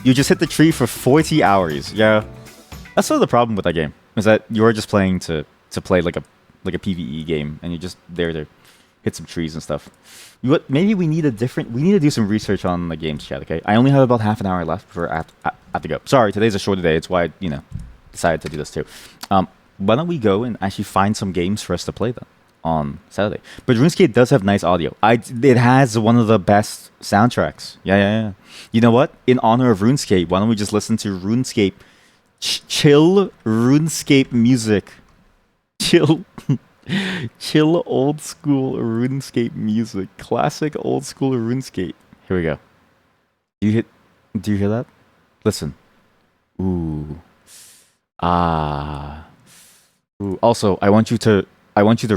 You just hit the tree for 40 hours. Yeah, that's sort of the problem with that game. Is that you're just playing to play like a PVE game, and you're just there to hit some trees and stuff. Maybe we need we need to do some research on the games chat. Okay, I only have about half an hour left before I have to go. Sorry, today's a shorter day. It's why I decided to do this too. Why don't we go and actually find some games for us to play then on Saturday? But RuneScape does have nice audio. It has one of the best soundtracks. Yeah. You know what? In honor of RuneScape, why don't we just listen to RuneScape, chill RuneScape music, chill old school RuneScape music, classic old school RuneScape. Here we go. Do you hear that? Listen. Ooh. Ooh. Also, I want you to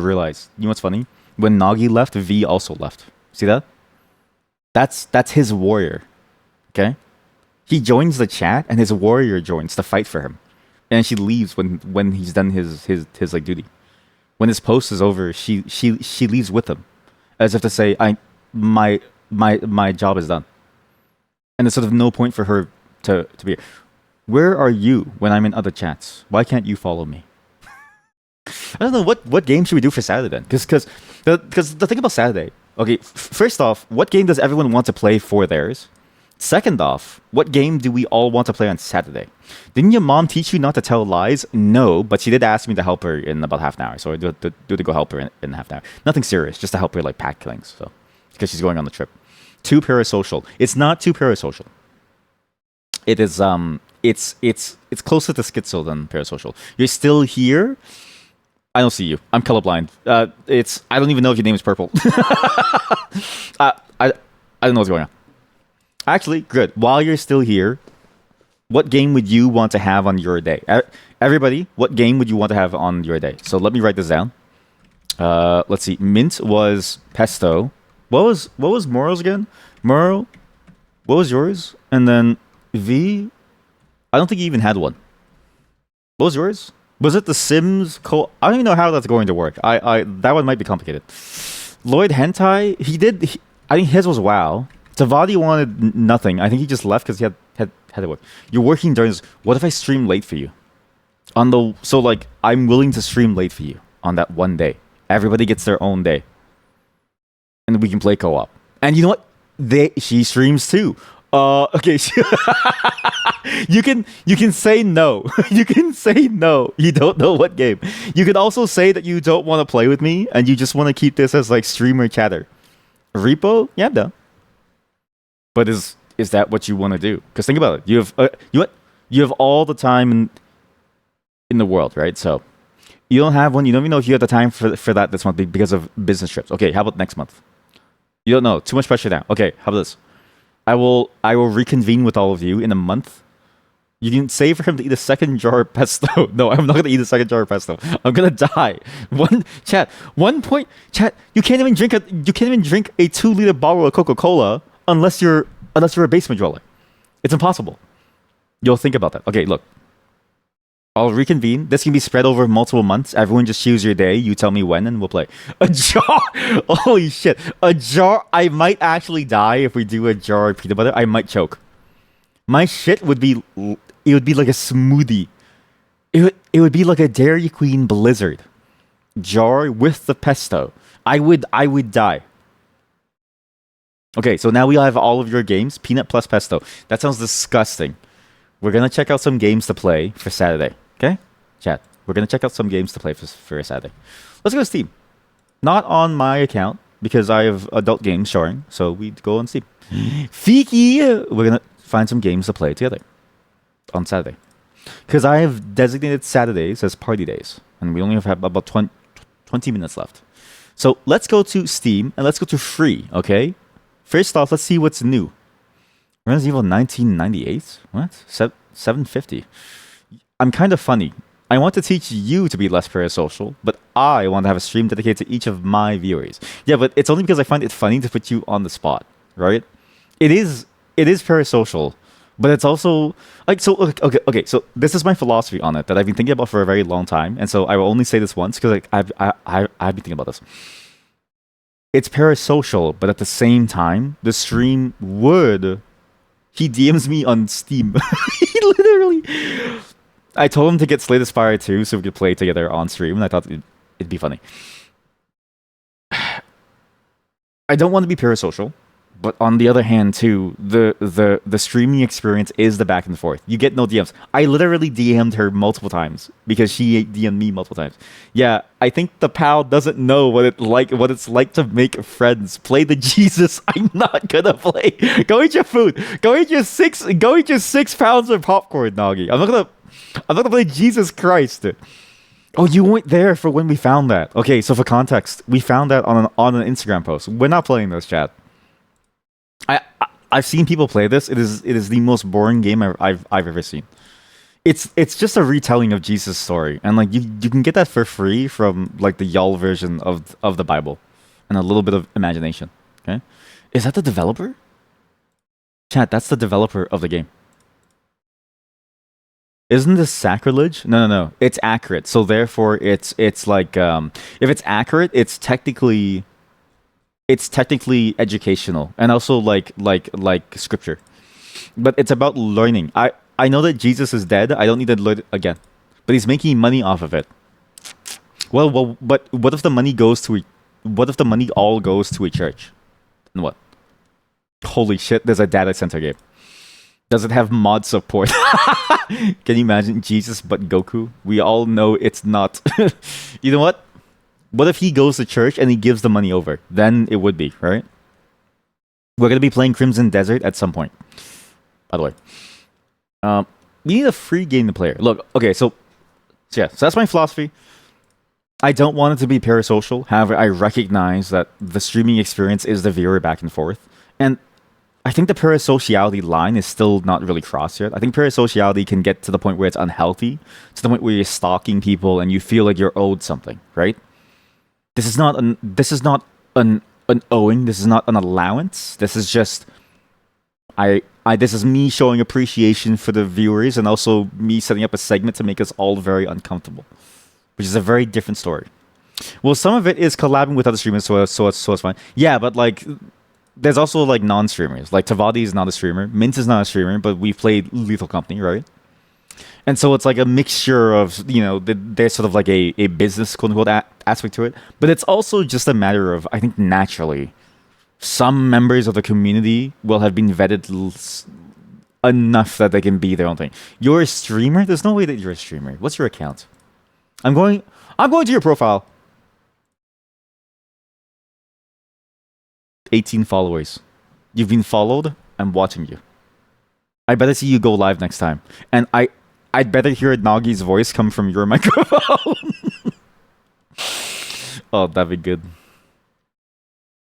realize, you know what's funny? When Nagi left, V also left. See that? That's his warrior. Okay? He joins the chat and his warrior joins to fight for him. And she leaves when he's done his like duty. When his post is over, she leaves with him. As if to say, my job is done. And there's sort of no point for her to be here. Where are you when I'm in other chats? Why can't you follow me? I don't know, what game should we do for Saturday then? Because the thing about Saturday, okay, first off, what game does everyone want to play for theirs? Second off, what game do we all want to play on Saturday? Didn't your mom teach you not to tell lies? No, but she did ask me to help her in about half an hour, so I do to go help her in half an hour. Nothing serious, just to help her like pack killings, so because she's going on the trip. Too parasocial. It's not too parasocial. It is it's closer to schizo than parasocial. You're still here. I don't see you. I'm colorblind. I don't even know if your name is Purple. I don't know what's going on. Actually, good. While you're still here, what game would you want to have on your day? Everybody, what game would you want to have on your day? So let me write this down. Let's see. Mint was pesto. What was Moro's again? Moro, what was yours? And then V, I don't think he even had one. What was yours? Was it the Sims? I don't even know how that's going to work. That one might be complicated. Lloyd Hentai, I think his was WoW. Tavadi wanted nothing. I think he just left because he had to work. You're working during this. What if I stream late for you? So like I'm willing to stream late for you on that one day. Everybody gets their own day, and we can play co-op. And you know what? She streams too. Okay. You can say no. You can say no. You don't know what game. You can also say that you don't want to play with me and you just want to keep this as like streamer chatter. Repo? Yeah, I'm down. But is that what you want to do? Because think about it. You have all the time in the world, right? So you don't have one. You don't even know if you have the time for that this month because of business trips. Okay, how about next month? You don't know. Too much pressure now. Okay, how about this? I will reconvene with all of you in a month. You can say for him to eat a second jar of pesto. No, I'm not gonna eat a second jar of pesto. I'm gonna die. Chat. You can't even drink a 2-liter bottle of Coca-Cola unless you're a basement dweller. It's impossible. You'll think about that. Okay, look. I'll reconvene. This can be spread over multiple months. Everyone just choose your day. You tell me when, and we'll play. A jar? Holy shit. A jar? I might actually die if we do a jar of peanut butter. I might choke. My shit would be... It would be like a smoothie. It would be like a Dairy Queen Blizzard. Jar with the pesto. I would die. Okay, so now we have all of your games. Peanut plus pesto. That sounds disgusting. We're going to check out some games to play for Saturday. Okay? Chat. We're going to check out some games to play for Saturday. Let's go to Steam. Not on my account, because I have adult games showing. So we go on Steam. Fiki! We're going to find some games to play together on Saturday. Because I have designated Saturdays as party days. And we only have about 20 minutes left. So let's go to Steam and let's go to free, okay? First off, let's see what's new. Resident Evil 1998? What? 750. I'm kind of funny. I want to teach you to be less parasocial, but I want to have a stream dedicated to each of my viewers. Yeah, but it's only because I find it funny to put you on the spot, right? It is parasocial, but it's also like so. Okay. So this is my philosophy on it that I've been thinking about for a very long time, and so I will only say this once because like I've been thinking about this. It's parasocial, but at the same time, the stream would He DMs me on Steam. He literally. I told him to get Slay the Spire 2 so we could play together on stream, and I thought it'd be funny. I don't want to be parasocial, but on the other hand, too, the streaming experience is the back and forth. You get no DMs. I literally DM'd her multiple times because she DM'd me multiple times. Yeah, I think the pal doesn't know what it's like to make friends. Play the Jesus. I'm not gonna play. Go eat your food. Go eat your 6 pounds of popcorn, Noggy. I'm not gonna play Jesus Christ. Oh, you weren't there for when we found that. Okay, so for context, we found that on an Instagram post. We're not playing this, chat. I've seen people play this. It is the most boring game I've ever seen. It's just a retelling of Jesus' story, and like you can get that for free from like the y'all version of the Bible, and a little bit of imagination. Okay, is that the developer? Chat, that's the developer of the game. Isn't this sacrilege? No. It's accurate. So therefore, it's like if it's accurate, it's technically educational and also like scripture. But it's about learning. I know that Jesus is dead. I don't need to learn it again, but he's making money off of it. Well, but what if the money all goes to a church? And what? Holy shit! There's a data center game. Does it have mod support? Can you imagine Jesus but Goku? We all know it's not. You know what? What if he goes to church and he gives the money over? Then it would be, right? We're going to be playing Crimson Desert at some point. By the way. We need a free game to play. Look, okay, so that's my philosophy. I don't want it to be parasocial. However, I recognize that the streaming experience is the viewer back and forth. And I think the parasociality line is still not really crossed yet. I think parasociality can get to the point where it's unhealthy, to the point where you're stalking people and you feel like you're owed something, right? This is not an owing. This is not an allowance. This is just this is me showing appreciation for the viewers and also me setting up a segment to make us all very uncomfortable, which is a very different story. Well, some of it is collabing with other streamers, so it's fine. Yeah, but like. There's also like non-streamers. Like Tavadi is not a streamer. Mint is not a streamer, but we've played Lethal Company, right? And so it's like a mixture of, there's sort of like a business quote-unquote aspect to it. But it's also just a matter of, I think naturally, some members of the community will have been vetted enough that they can be their own thing. You're a streamer? There's no way that you're a streamer. What's your account? I'm going to your profile. 18 followers. You've been followed. I'm watching you. I better see you go live next time. And I'd better hear Nagi's voice come from your microphone. Oh, that'd be good.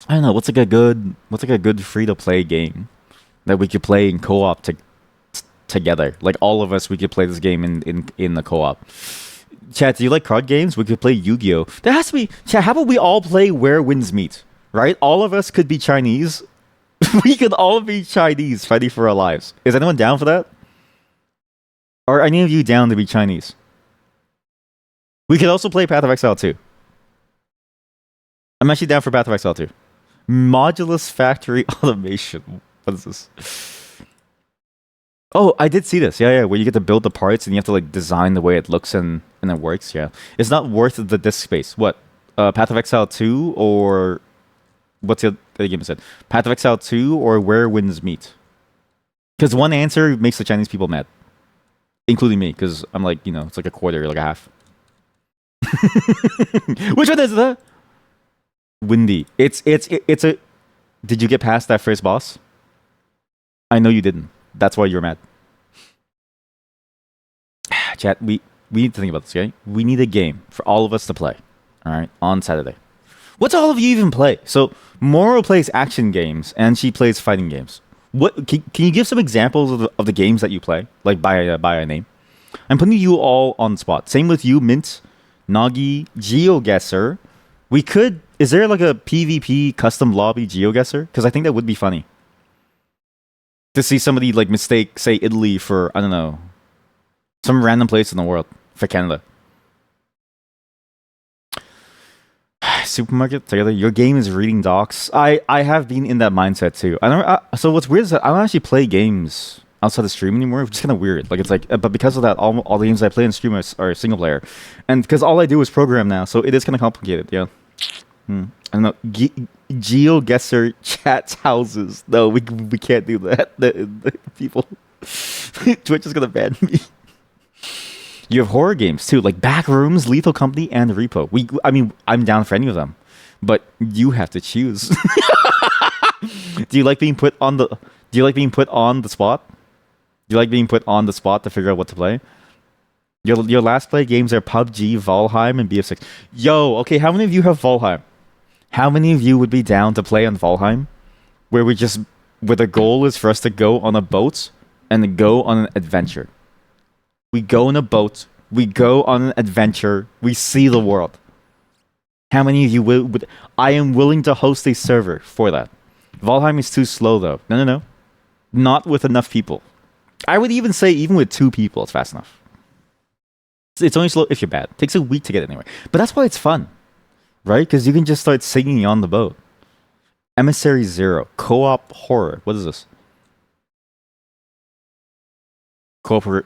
I don't know. What's like a good free to play game that we could play in co-op together? Like all of us, we could play this game in the co-op. Chat, do you like card games? We could play Yu-Gi-Oh. There has to be. Chat, how about we all play Where Winds Meet? Right? All of us could be Chinese. We could all be Chinese fighting for our lives. Is anyone down for that? Are any of you down to be Chinese? We could also play Path of Exile 2. I'm actually down for Path of Exile 2. Modulus Factory Automation. What is this? Oh, I did see this. Yeah, where you get to build the parts and you have to like design the way it looks and it works. Yeah. It's not worth the disk space. What? Path of Exile 2 or... What's the other game I said? Path of Exile 2 or Where Winds Meet? Because one answer makes the Chinese people mad. Including me, because I'm like, it's like a quarter, like a half. Which one is that? Windy. It's a... Did you get past that first boss? I know you didn't. That's why you're mad. Chat, we need to think about this, okay? We need a game for all of us to play. Alright? On Saturday. What's all of you even play? So, Moro plays action games, and she plays fighting games. What can you give some examples of the games that you play, like by a name? I'm putting you all on the spot. Same with you, Mint, Nagi, GeoGuessr. We could. Is there like a PvP custom lobby GeoGuessr? Because I think that would be funny to see somebody like mistake, say Italy for I don't know, some random place in the world for Canada. supermarket together. Your game is reading docs. I have been in that mindset too. So what's weird is that I don't actually play games outside the stream anymore, which is kind of weird. Like it's like, but because of that, all the games I play in stream are single player, and because all I do is program now, so it is kind of complicated. Yeah. I don't know. GeoGuessr chats houses. No, we can't do that. The people, Twitch is gonna ban me. You have horror games too, like Backrooms, Lethal Company, and Repo. I mean, I'm down for any of them, but you have to choose. Do you like being put on the? Do you like being put on the spot? Do you like being put on the spot to figure out what to play? Your last play games are PUBG, Valheim, and BF6. Yo, okay, how many of you have Valheim? How many of you would be down to play on Valheim, where the goal is for us to go on a boat and go on an adventure? We go on a boat. We go on an adventure. We see the world. How many of you would? I am willing to host a server for that. Valheim is too slow though. No. Not with enough people. I would even say even with 2 people, it's fast enough. It's only slow if you're bad. It takes a week to get it anyway. But that's why it's fun, right? Because you can just start singing on the boat. Emissary Zero. Co-op horror. What is this?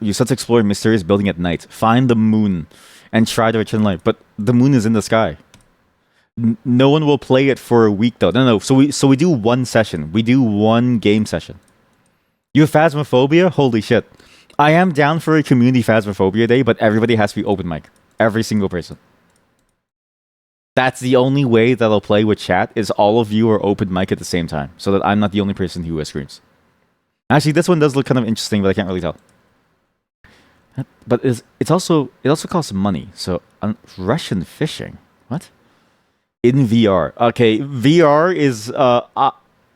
You start to explore a mysterious building at night. Find the moon and try to return light. But the moon is in the sky. No one will play it for a week though. No. So we do one session. We do one game session. You have Phasmophobia? Holy shit. I am down for a community Phasmophobia day, but everybody has to be open mic. Every single person. That's the only way that I'll play with chat, is all of you are open mic at the same time, so that I'm not the only person who screams. Actually, this one does look kind of interesting, but I can't really tell. But it also costs money. So Russian fishing. What? In VR. Okay, VR is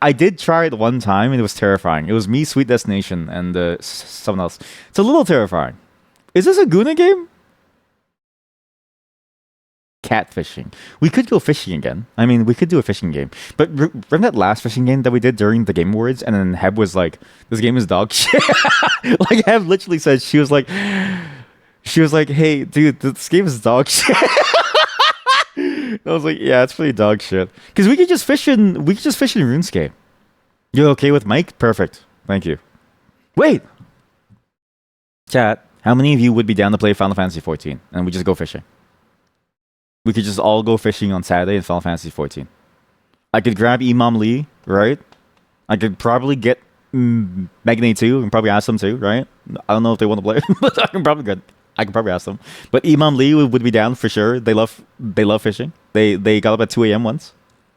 I did try it one time and it was terrifying. It was me, Sweet Destination, and someone else. It's a little terrifying. Is this a Guna game? Catfishing. We could go fishing again. I mean, we could do a fishing game. But remember that last fishing game that we did during the Game Awards? And then Heb was like, this game is dog shit. Like, Heb literally said, she was like, hey, dude, this game is dog shit. I was like, yeah, it's pretty dog shit. Because we could just fish in RuneScape. You okay with Mike? Perfect. Thank you. Wait! Chat, how many of you would be down to play Final Fantasy 14? And we just go fishing. We could just all go fishing on Saturday in Final Fantasy 14. I could grab Imam Lee, right? I could probably get Magnate too, and probably ask them too, right? I don't know if they want to play, but I can probably ask them. But Imam Lee would be down for sure. They love fishing. They got up at 2 a.m. once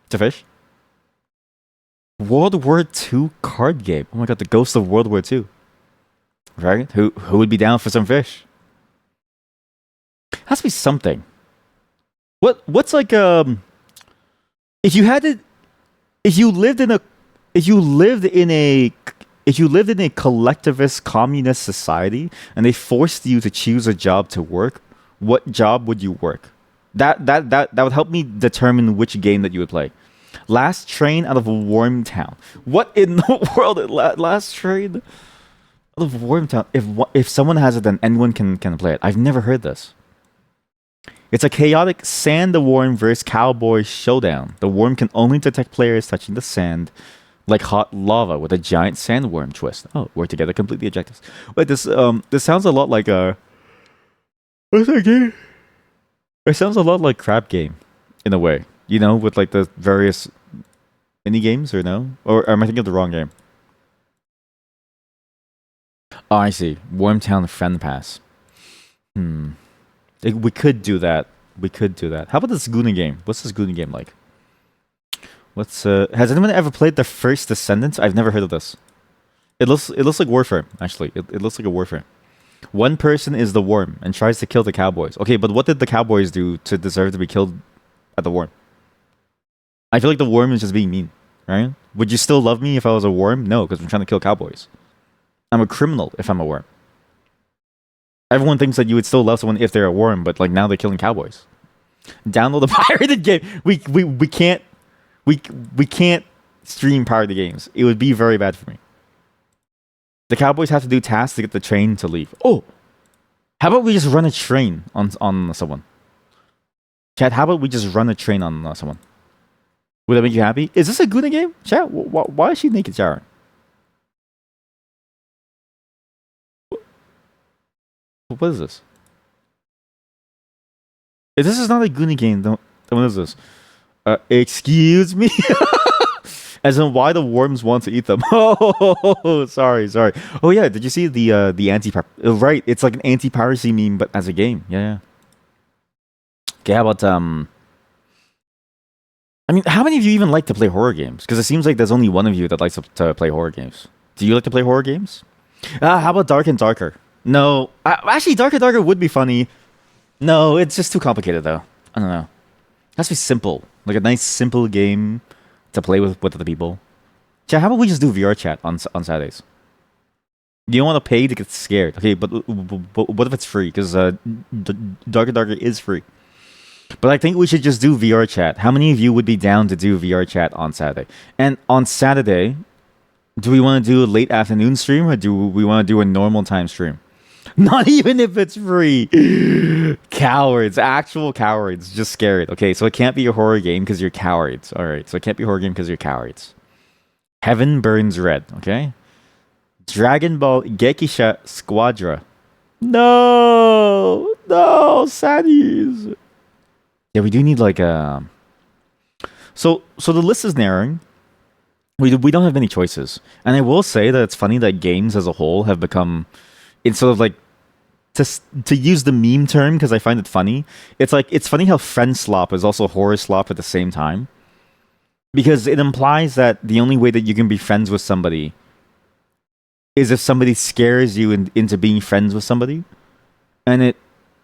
to fish. World War II card game. Oh my god, the Ghost of World War II. Right? Who would be down for some fish? Has to be something. What's like if you lived in a collectivist communist society and they forced you to choose a job to work, what job would you work? That would help me determine which game that you would play. Last Train out of Wormtown. What in the world? Last Train out of Wormtown. If someone has it, then anyone can play it. I've never heard this. It's a chaotic sand the worm versus cowboy showdown. The worm can only detect players touching the sand like hot lava with a giant sandworm twist. Oh, work together, complete the objectives. Wait, this sounds a lot like a... What's that game? It sounds a lot like Crab Game, in a way. You know, with like the various mini games, or no? Or am I thinking of the wrong game? Oh, I see. Wormtown Friend Pass. We could do that. How about this Guna game? What's this Guna game like? Has anyone ever played The First Descendants? I've never heard of this. It looks like Warframe, actually. It looks like a Warframe. One person is the worm and tries to kill the cowboys. Okay, but what did the cowboys do to deserve to be killed at the worm? I feel like the worm is just being mean, right? Would you still love me if I was a worm? No, because I'm trying to kill cowboys. I'm a criminal if I'm a worm. Everyone thinks that you would still love someone if they're a worm, but like now they're killing cowboys. Download the pirated game. We can't stream pirated games. It would be very bad for me. The cowboys have to do tasks to get the train to leave. Oh, how about we just run a train on someone? Chat, how about we just run a train on someone? Would that make you happy? Is this a Guna game? Chat, why is she naked showering? What is this? If this is not a Goonie game, then what is this? Excuse me? As in, why the worms want to eat them? Oh, sorry. Oh yeah, did you see the anti? Right, it's like an anti-piracy meme, but as a game. Yeah. Okay, how about I mean, how many of you even like to play horror games? Because it seems like there's only one of you that likes to play horror games. Do you like to play horror games? How about Dark and Darker? No, actually, Dark and Darker would be funny. No, it's just too complicated though. I don't know. It has to be simple, like a nice simple game to play with other people. Chat, how about we just do VR chat on Saturdays? You don't want to pay to get scared, okay? But what if it's free? Because Dark and Darker is free. But I think we should just do VR chat. How many of you would be down to do VR chat on Saturday? And on Saturday, do we want to do a late afternoon stream or do we want to do a normal time stream? Not even if it's free. Cowards, actual cowards, just scared. Okay, so it can't be a horror game because you're cowards. All right, so it can't be a horror game because you're cowards. Heaven Burns Red, okay? Dragon Ball Gekisha Squadra. No, saddies. Yeah, we do need like a. So the list is narrowing. We don't have many choices, and I will say that it's funny that games as a whole have become, instead of like, to use the meme term because I find it funny. It's like it's funny how friend slop is also horror slop at the same time, because it implies that the only way that you can be friends with somebody is if somebody scares you into being friends with somebody, and it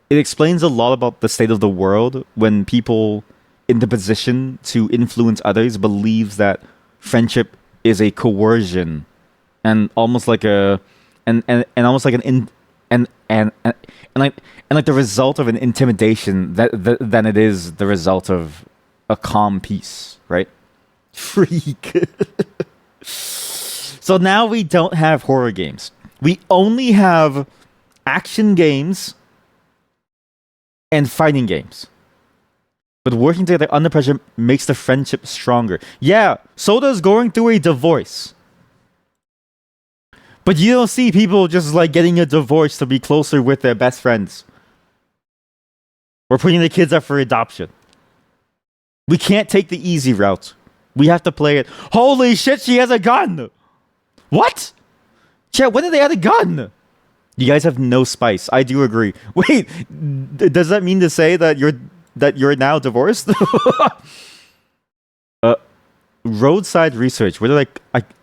explains a lot about the state of the world when people in the position to influence others believes that friendship is a coercion and almost like a and almost like and like the result of an intimidation than it is the result of a calm peace, right? Freak. So now we don't have horror games. We only have action games and fighting games. But working together under pressure makes the friendship stronger. Yeah, Soda's going through a divorce. But you don't see people just like getting a divorce to be closer with their best friends. We're putting the kids up for adoption. We can't take the easy route. We have to play it. Holy shit, she has a gun! What? Chat, when did they add a gun? You guys have no spice. I do agree. Wait, does that mean to say that you're now divorced? Roadside research. Where did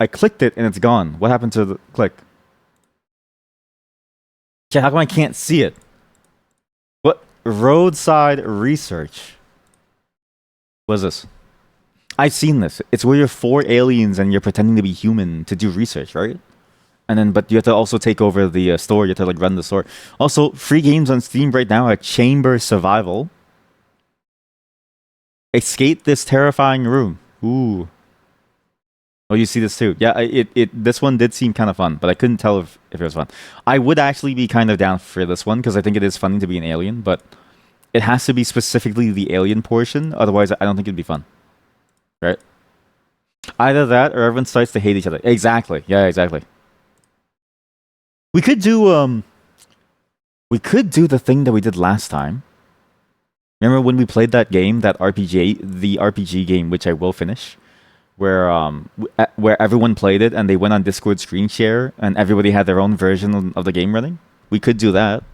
I clicked it and it's gone. What happened to the click? Chat, how come I can't see it? What? Roadside research. What is this? I've seen this. It's where you're 4 aliens and you're pretending to be human to do research, right? And then, but you have to also take over the store. You have to like run the store. Also, free games on Steam right now are Chamber Survival. Escape this terrifying room. Ooh. Oh, you see this too? Yeah, this one did seem kind of fun, but I couldn't tell if it was fun. I would actually be kind of down for this one because I think it is funny to be an alien, but it has to be specifically the alien portion. Otherwise, I don't think it'd be fun. Right? Either that or everyone starts to hate each other. Exactly. Yeah, exactly. We could do the thing that we did last time. Remember when we played that game, the RPG game, which I will finish, where everyone played it and they went on Discord screen share and everybody had their own version of the game running? We could do that.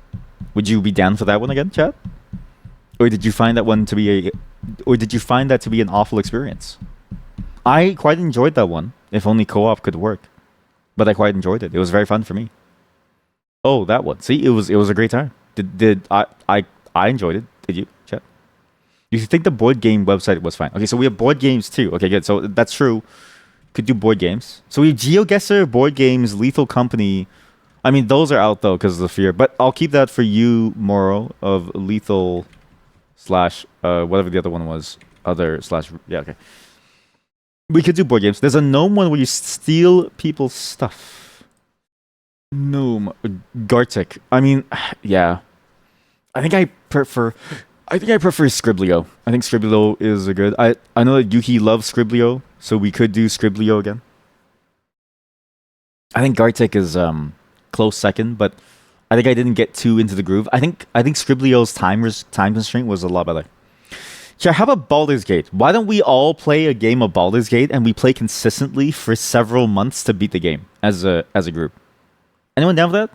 Would you be down for that one again, chat? Or did you find that to be an awful experience? I quite enjoyed that one. If only co-op could work, but I quite enjoyed it. It was very fun for me. Oh, that one. See, it was a great time. Did I enjoyed it? Did you, chat? You think the board game website was fine? Okay, so we have board games too. Okay, good. So that's true. Could do board games. So we have GeoGuessr, board games, Lethal Company. I mean, those are out though because of the fear. But I'll keep that for you, Moro, of Lethal / whatever the other one was. Yeah, okay. We could do board games. There's a gnome one where you steal people's stuff. Gnome. Gartic. I mean, yeah. I think I prefer I think I prefer Scriblio. I think Scriblio is a good. I know that Yuki loves Scriblio, so we could do Scriblio again. I think Gartic is close second, but I think I didn't get too into the groove. I think Scriblio's time constraint was a lot better. Yeah, how about Baldur's Gate? Why don't we all play a game of Baldur's Gate and we play consistently for several months to beat the game as a group? Anyone down for that?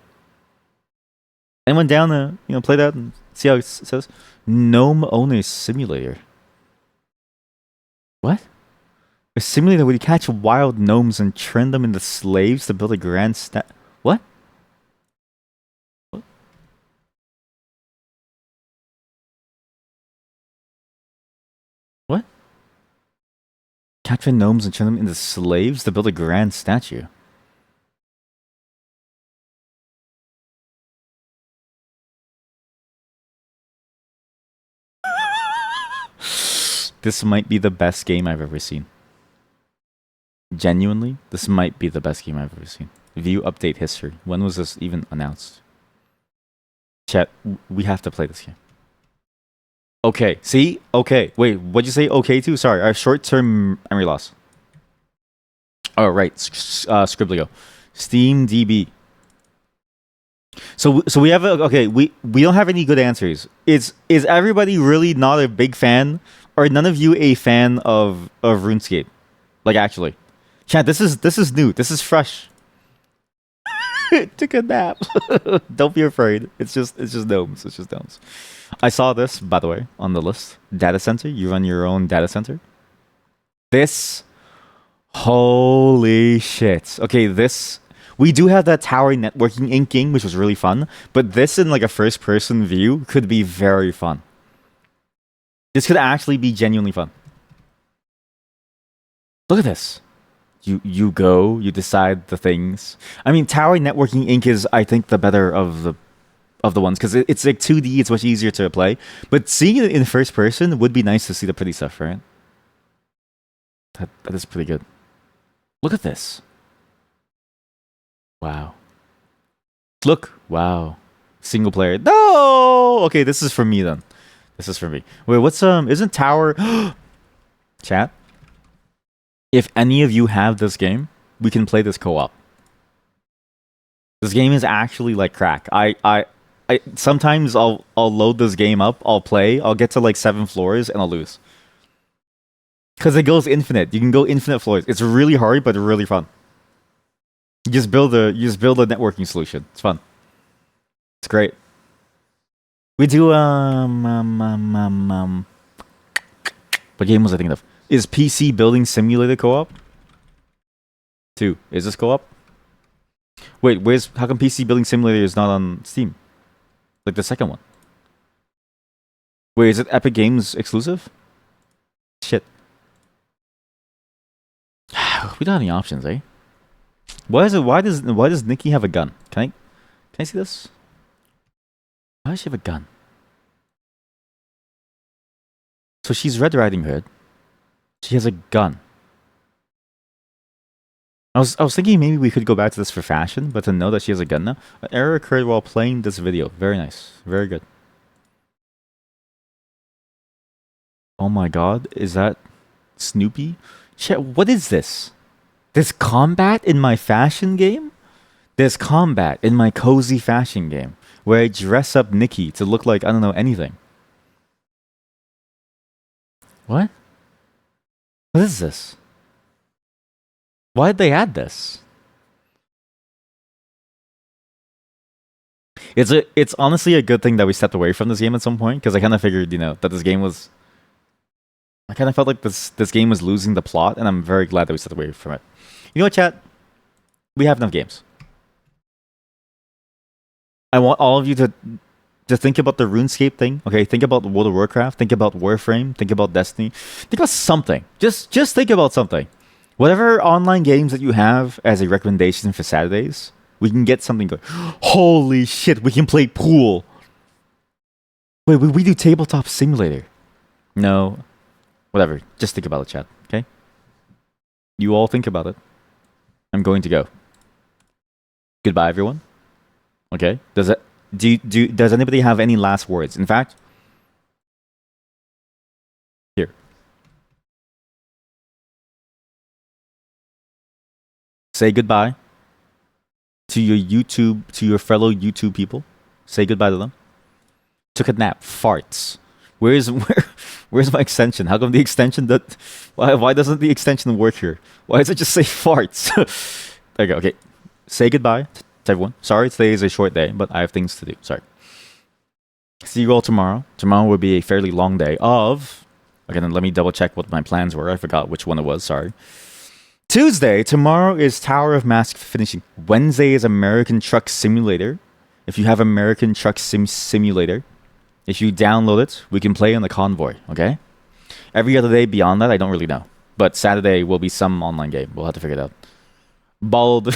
Anyone down to play that and see how it says? Gnome Owner Simulator. What? A simulator where you catch wild gnomes and turn them into slaves to build a grand What? What? What? Capture gnomes and turn them into slaves to build a grand statue. This might be the best game I've ever seen. Genuinely, this might be the best game I've ever seen. View update history. When was this even announced? Chat, we have to play this game. Okay, see? Okay, wait, what'd you say okay to? Sorry, our short-term memory loss. Oh, right, Scriblio. Steam DB. So we have okay. We don't have any good answers. Is everybody really not a big fan? Are none of you a fan of RuneScape? Like actually, chat. This is new. This is fresh. Took a nap. Don't be afraid. It's just gnomes. It's just gnomes. I saw this, by the way, on the list. Data center. You run your own data center. This. Holy shit. Okay, this. We do have that Tower Networking Inc. game, which was really fun. But this in like a first-person view could be very fun. This could actually be genuinely fun. Look at this. You go, you decide the things. I mean, Tower Networking Inc. is, I think, the better of the ones because it's like 2D. It's much easier to play. But seeing it in first person would be nice to see the pretty stuff, right? That is pretty good. Look at this. Wow. Look. Wow. Single player. No. Okay, this is for me then. This is for me. Wait, what's isn't Tower chat? If any of you have this game, we can play this co-op. This game is actually like crack. I sometimes I'll load this game up, I'll play, I'll get to like 7 floors and I'll lose. Cuz it goes infinite. You can go infinite floors. It's really hard but really fun. You just build a networking solution. It's fun. It's great. We do what game was I thinking of? Is PC Building Simulator co-op? 2. Is this co-op? Wait, how come PC Building Simulator is not on Steam? Like the second one. Wait, is it Epic Games exclusive? Shit. We don't have any options, eh? Why does Nikki have a gun? Can I see this? Why does she have a gun? So she's Red Riding Hood. She has a gun. I was thinking maybe we could go back to this for fashion, but to know that she has a gun now. An error occurred while playing this video. Very nice. Very good. Oh my god, is that Snoopy? Chat, what is this? There's combat in my fashion game? There's combat in my cozy fashion game where I dress up Nikki to look like I don't know anything. What? What is this? Why'd they add this? It's honestly a good thing that we stepped away from this game at some point because I kind of figured, that this game was. I kind of felt like this game was losing the plot, and I'm very glad that we stepped away from it. You know what, chat? We have enough games. I want all of you to think about the RuneScape thing. Okay, think about World of Warcraft. Think about Warframe. Think about Destiny. Think about something. Just think about something. Whatever online games that you have as a recommendation for Saturdays, we can get something good. Holy shit, we can play pool. Wait, we do Tabletop Simulator. No. Whatever. Just think about it, chat. Okay? You all think about it. I'm going to go. Goodbye, everyone. Okay? Does anybody have any last words? In fact, Say goodbye to your fellow YouTube people. Say goodbye to them. Took a nap. Farts. Where's my extension? How come the extension that why doesn't the extension work here? Why does it just say farts? There you go. Okay. Say goodbye to everyone. Sorry, today is a short day, but I have things to do. Sorry. See you all tomorrow. Tomorrow will be a fairly long day of... Okay, then let me double check what my plans were. I forgot which one it was. Sorry. Tuesday. Tomorrow is Tower of Mask finishing. Wednesday is American Truck Simulator. If you have American Truck Simulator, if you download it, we can play on the Convoy. Okay? Every other day beyond that, I don't really know. But Saturday will be some online game. We'll have to figure it out. Bald.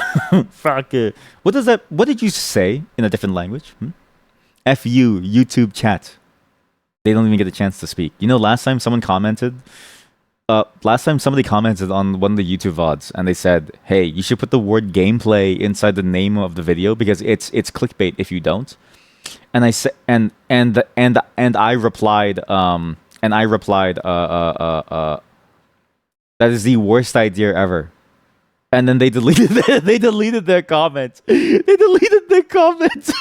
Fuck it. What did you say in a different language? FU, YouTube chat. They don't even get a chance to speak. You know, last time somebody commented on one of the YouTube VODs and they said, hey, you should put the word gameplay inside the name of the video because it's clickbait if you don't. And I said and I replied that is the worst idea ever. And then they deleted their comments. They deleted their comments.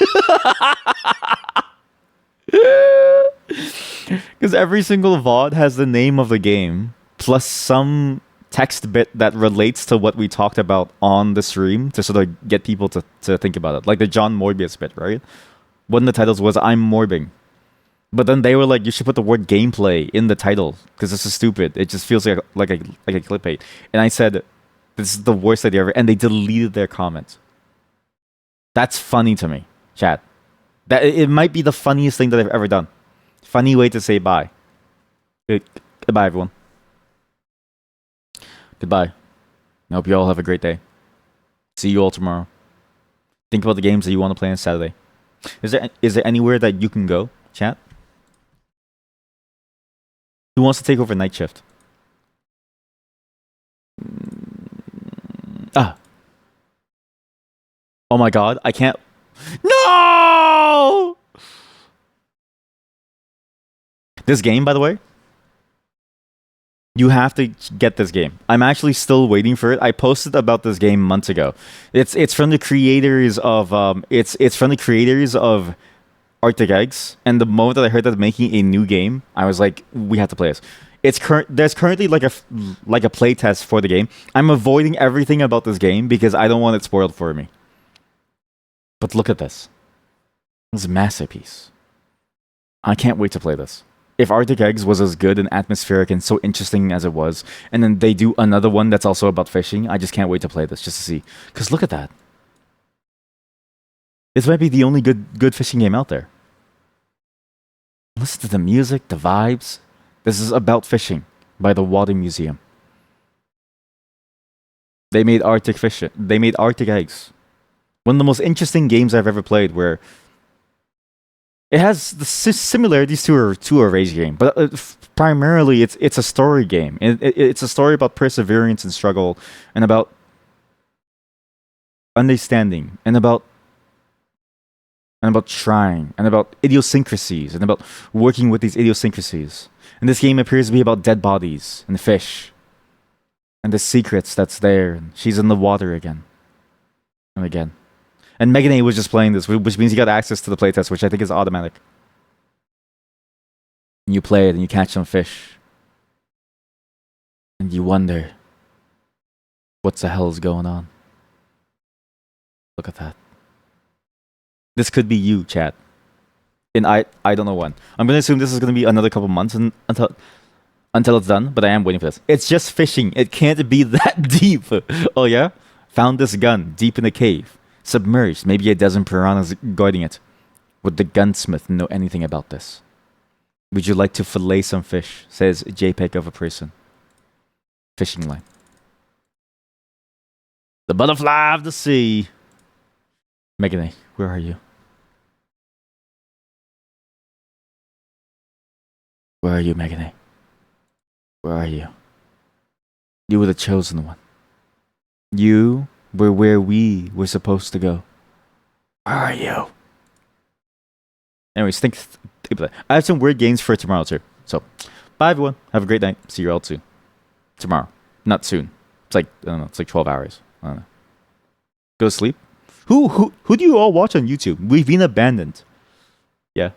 Because every single VOD has the name of the game plus some text bit that relates to what we talked about on the stream to sort of get people to think about it. Like the John Morbius bit, right? One of the titles was I'm morbing. But then they were like, you should put the word gameplay in the title because this is stupid. It just feels like a clickbait. And I said, this is the worst idea ever. And they deleted their comments. That's funny to me, chat. That it might be the funniest thing that I've ever done. Funny way to say bye. Goodbye, everyone. Goodbye. I hope you all have a great day. See you all tomorrow. Think about the games that you want to play on Saturday. Is there anywhere that you can go, chat? Who wants to take over night shift? Oh my god, I can't... No! This game, by the way, you have to get this game. I'm actually still waiting for it. I posted about this game months ago. It's from the creators of it's from the creators of Arctic Eggs. And the moment that I heard that they're making a new game, I was like, we have to play this. There's currently like a playtest for the game. I'm avoiding everything about this game because I don't want it spoiled for me. But look at this. This is a masterpiece. I can't wait to play this. If Arctic Eggs was as good and atmospheric and so interesting as it was, and then they do another one that's also about fishing, I just can't wait to play this just to see. Because look at that. This might be the only good fishing game out there. Listen to the music, the vibes. This is about fishing by the Water Museum. They made Arctic Fish. They made Arctic Eggs. One of the most interesting games I've ever played, where it has the similarities to a rage game, but primarily it's a story game. It's a story about perseverance and struggle, and about understanding, and about trying, and about idiosyncrasies, and about working with these idiosyncrasies. And this game appears to be about dead bodies and fish, and the secrets that's there. And she's in the water again and again. And Megan A was just playing this, which means you got access to the playtest, which I think is automatic. And you play it and you catch some fish. And you wonder, what the hell is going on? Look at that. This could be you, chat. And I don't know when. I'm going to assume this is going to be another couple months until it's done, but I am waiting for this. It's just fishing. It can't be that deep. Oh yeah? Found this gun deep in a cave. Submerged, maybe a dozen piranhas guarding it. Would the gunsmith know anything about this? Would you like to fillet some fish? Says JPEG of a person. Fishing line. The butterfly of the sea. Megan A, where are you? Where are you, Megan A? Where are you? You were the chosen one. You were where we were supposed to go. Where are you? Anyways, think about that. I have some weird games for tomorrow too. So, bye everyone. Have a great night. See you all soon. Tomorrow. Not soon. It's like, I don't know, it's like 12 hours. I don't know. Go to sleep. Who do you all watch on YouTube? We've been abandoned. Yeah.